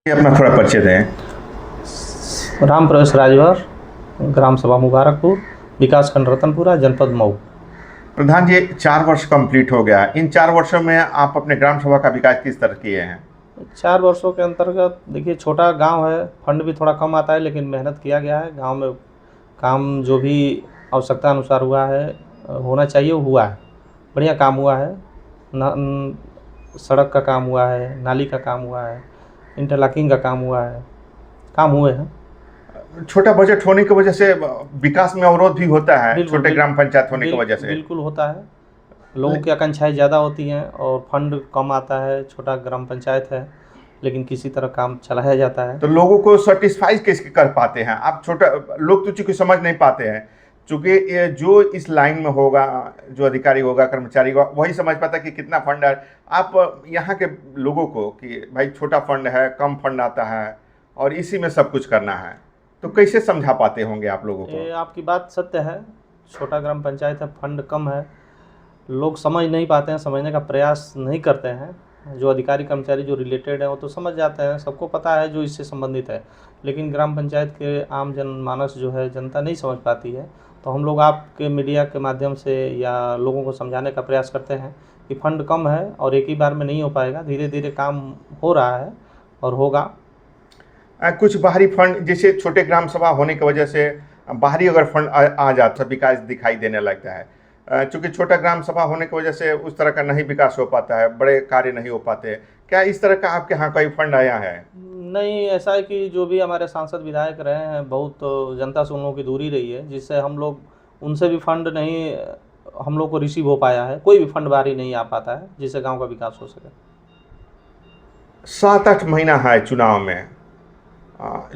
ये अपना थोड़ा परिचय दें। राम प्रवेश राजभर, ग्राम सभा मुबारकपुर, विकास खंड रतनपुरा, जनपद मऊ। प्रधान जी, 4 वर्ष कंप्लीट हो गया। इन 4 वर्षों में आप अपने ग्राम सभा का विकास किस तरह किए हैं? 4 वर्षों के अंतर्गत देखिए, छोटा गांव है, फंड भी थोड़ा कम आता है, लेकिन मेहनत किया गया है। गांव में काम जो भी आवश्यकता अनुसार हुआ है, होना चाहिए, वो हुआ है। बढ़िया काम हुआ है। सड़क का काम हुआ है, नाली का काम हुआ है, इंटरलॉकिंग का काम हुआ है, काम हुए हैं। छोटा बजट होने की वजह से विकास में अवरोध भी होता है, छोटे ग्राम पंचायत होने की वजह से। बिल्कुल होता है। लोगों की आकांक्षाएं ज़्यादा होती हैं और फंड कम आता है। छोटा ग्राम पंचायत है, लेकिन किसी तरह काम चलाया जाता है। तो लोगों को सेटिस्फाई कैसे कर पाते हैं आप? छोटा लोग तो चूंकि समझ नहीं पाते हैं, चूंकि ये जो इस लाइन में होगा, जो अधिकारी होगा, कर्मचारी होगा, वही समझ पाता है कि कितना फंड है। आप यहाँ के लोगों को कि भाई छोटा फंड है, कम फंड आता है और इसी में सब कुछ करना है, तो कैसे समझा पाते होंगे आप लोगों को? ये आपकी बात सत्य है। छोटा ग्राम पंचायत है, फंड कम है, लोग समझ नहीं पाते हैं, समझने का प्रयास नहीं करते हैं। जो अधिकारी कर्मचारी जो रिलेटेड है वो तो समझ जाते हैं, सबको पता है जो इससे संबंधित है, लेकिन ग्राम पंचायत के आम जनमानस जो है, जनता नहीं समझ पाती है। तो हम लोग आपके मीडिया के माध्यम से या लोगों को समझाने का प्रयास करते हैं कि फंड कम है और एक ही बार में नहीं हो पाएगा, धीरे धीरे काम हो रहा है और होगा। कुछ बाहरी फंड, जैसे छोटे ग्राम सभा होने की वजह से बाहरी अगर फंड आ जाता है, विकास दिखाई देने लगता है। चूँकि छोटा ग्राम सभा होने की वजह से उस तरह का नहीं विकास हो पाता है, बड़े कार्य नहीं हो पाते। क्या इस तरह का आपके यहाँ कोई फंड आया है? नहीं, ऐसा है कि जो भी हमारे सांसद विधायक रहे हैं, बहुत जनता से उन लोगों की दूरी रही है, जिससे हम लोग उनसे भी फंड नहीं हम लोग को रिसीव हो पाया है। कोई भी फंड बाहरी नहीं आ पाता है जिससे गांव का विकास हो सके। 7-8 महीना है चुनाव में।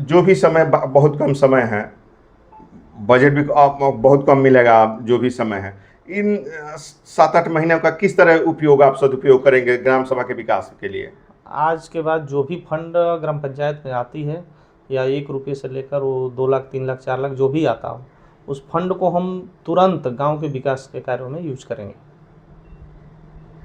जो भी समय बहुत कम समय है, बजट भी बहुत कम मिलेगा, जो भी समय है। इन 7-8 महीनों का किस तरह उपयोग, आप सदुपयोग करेंगे ग्राम सभा के विकास के लिए? आज के बाद जो भी फंड ग्राम पंचायत में आती है, या 1 रुपये से लेकर वो 2 लाख, 3 लाख, 4 लाख जो भी आता हो, उस फंड को हम तुरंत गांव के विकास के कार्यों में यूज करेंगे।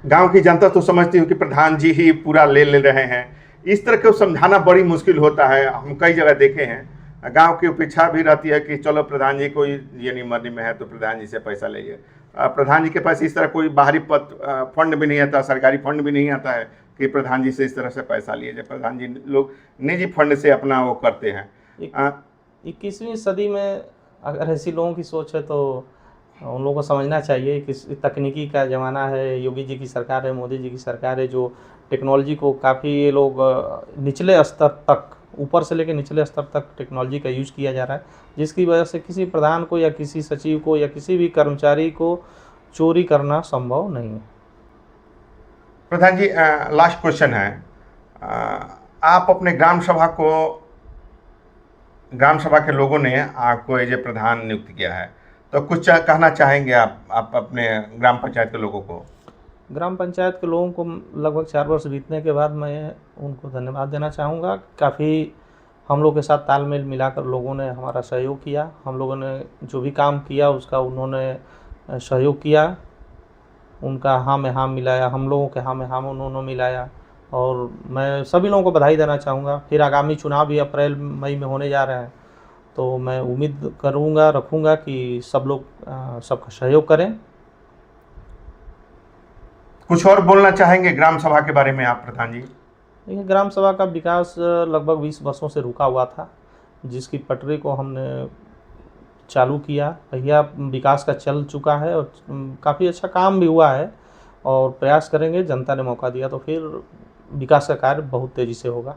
गांव की जनता तो समझती हो कि प्रधान जी ही पूरा ले रहे हैं। इस तरह को समझाना बड़ी मुश्किल होता है। हम कई जगह देखे हैं, गांव की अपेक्षा भी रहती है कि चलो प्रधान जी कोई ये नहीं मरनी में है तो प्रधान जी से पैसा लीजिए। प्रधान जी के पास इस तरह कोई बाहरी फंड भी नहीं आता, सरकारी फंड भी नहीं आता है कि प्रधान जी से इस तरह से पैसा लीजिए। प्रधान जी लोग निजी फंड से अपना वो करते हैं। 21वीं सदी में अगर ऐसी लोगों की सोच है तो उन लोगों को समझना चाहिए कि तकनीकी का ज़माना है। योगी जी की सरकार है, मोदी जी की सरकार है, जो टेक्नोलॉजी को काफ़ी ये लोग निचले स्तर तक, ऊपर से लेकर निचले स्तर तक टेक्नोलॉजी का यूज़ किया जा रहा है, जिसकी वजह से किसी प्रधान को या किसी सचिव को या किसी भी कर्मचारी को चोरी करना संभव नहीं है। प्रधान जी, लास्ट क्वेश्चन है। आप अपने ग्राम सभा के लोगों ने आपको एज ए प्रधान नियुक्त किया है, तो कुछ कहना चाहेंगे आप अपने ग्राम पंचायत के लोगों को? ग्राम पंचायत के लोगों को लगभग 4 वर्ष बीतने के बाद मैं उनको धन्यवाद देना चाहूँगा। काफ़ी हम लोग के साथ तालमेल मिलाकर लोगों ने हमारा सहयोग किया। हम लोगों ने जो भी काम किया उसका उन्होंने सहयोग किया। उनका हाँ में हाँ मिलाया, हम लोगों के हाँ में हाँ उन्होंने मिलाया, और मैं सभी लोगों को बधाई देना चाहूँगा। फिर आगामी चुनाव भी अप्रैल मई में होने जा रहे हैं, तो मैं उम्मीद रखूँगा कि सब लोग सबका सहयोग करें। कुछ और बोलना चाहेंगे ग्राम सभा के बारे में आप प्रधान जी? देखिए, ग्राम सभा का विकास लगभग 20 वर्षों से रुका हुआ था, जिसकी पटरी को हमने चालू किया। पहिया विकास का चल चुका है और काफ़ी अच्छा काम भी हुआ है, और प्रयास करेंगे। जनता ने मौका दिया तो फिर विकास का कार्य बहुत तेज़ी से होगा।